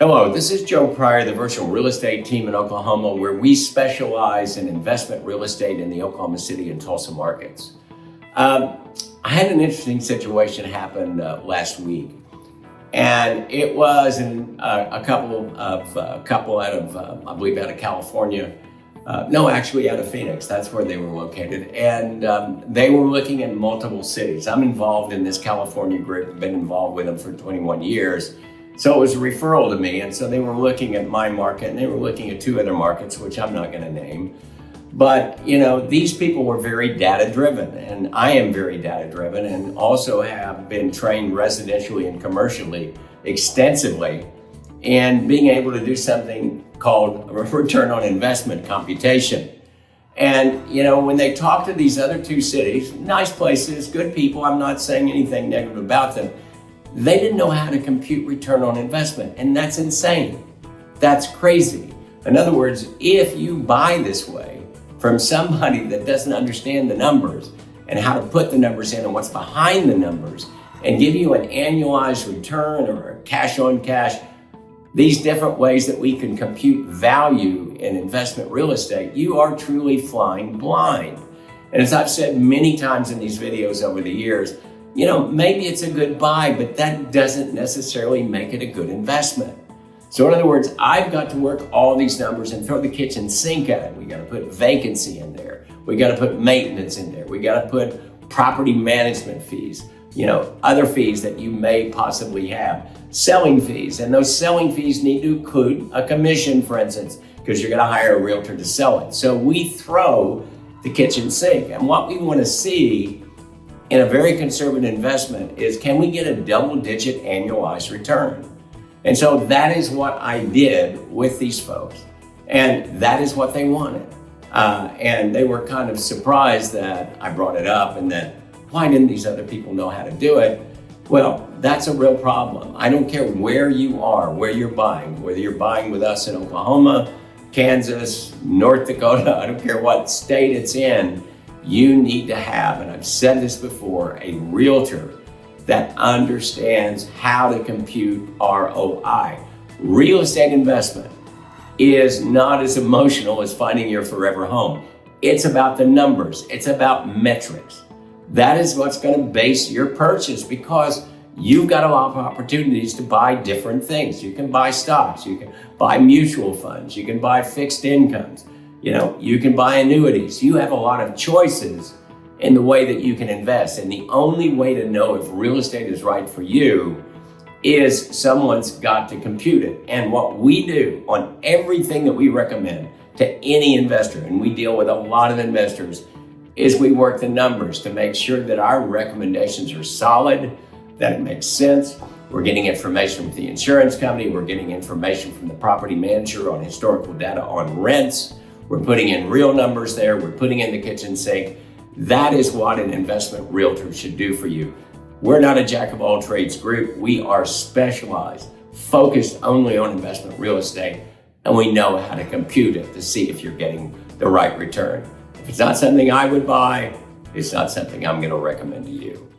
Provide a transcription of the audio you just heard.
Hello, this is Joe Pryor, the virtual real estate team in Oklahoma, where we specialize in investment real estate in the Oklahoma City and Tulsa markets. I had an interesting situation happen last week, and it was a couple out of, I believe, out of California. Actually out of Phoenix. That's where they were located. And they were looking at multiple cities. I'm involved in this California group. I've been involved with them for 21 years. So it was a referral to me. And so they were looking at my market, and they were looking at two other markets, which I'm not going to name. But, these people were very data driven, and I am very data driven, and also have been trained residentially and commercially extensively in being able to do something called return on investment computation. And, when they talk to these other two cities, nice places, good people, I'm not saying anything negative about them, they didn't know how to compute return on investment. And that's insane. That's crazy. In other words, if you buy this way from somebody that doesn't understand the numbers and how to put the numbers in and what's behind the numbers and give you an annualized return or a cash on cash, these different ways that we can compute value in investment real estate, you are truly flying blind. And as I've said many times in these videos over the years, maybe it's a good buy, but that doesn't necessarily make it a good investment. So in other words, I've got to work all these numbers and throw the kitchen sink at it. We got to put vacancy in there. We got to put maintenance in there. We got to put property management fees, other fees that you may possibly have, selling fees. And those selling fees need to include a commission, for instance, because you're going to hire a realtor to sell it. So we throw the kitchen sink. And what we want to see in a very conservative investment is, can we get a double-digit annualized return? And so that is what I did with these folks. And that is what they wanted. And they were kind of surprised that I brought it up and that, why didn't these other people know how to do it? Well, that's a real problem. I don't care where you are, where you're buying, whether you're buying with us in Oklahoma, Kansas, North Dakota, I don't care what state it's in, you need to have, and I've said this before, a realtor that understands how to compute ROI. Real estate investment is not as emotional as finding your forever home. It's about the numbers. It's about metrics. That is what's going to base your purchase, because you've got a lot of opportunities to buy different things. You can buy stocks, you can buy mutual funds, you can buy fixed incomes, you can buy annuities. You have a lot of choices in the way that you can invest. And the only way to know if real estate is right for you is someone's got to compute it. And what we do on everything that we recommend to any investor, and we deal with a lot of investors, is we work the numbers to make sure that our recommendations are solid, that it makes sense. We're getting information from the insurance company. We're getting information from the property manager on historical data on rents. We're putting in real numbers there. We're putting in the kitchen sink. That is what an investment realtor should do for you. We're not a jack of all trades group. We are specialized, focused only on investment real estate, and we know how to compute it to see if you're getting the right return. If it's not something I would buy, it's not something I'm going to recommend to you.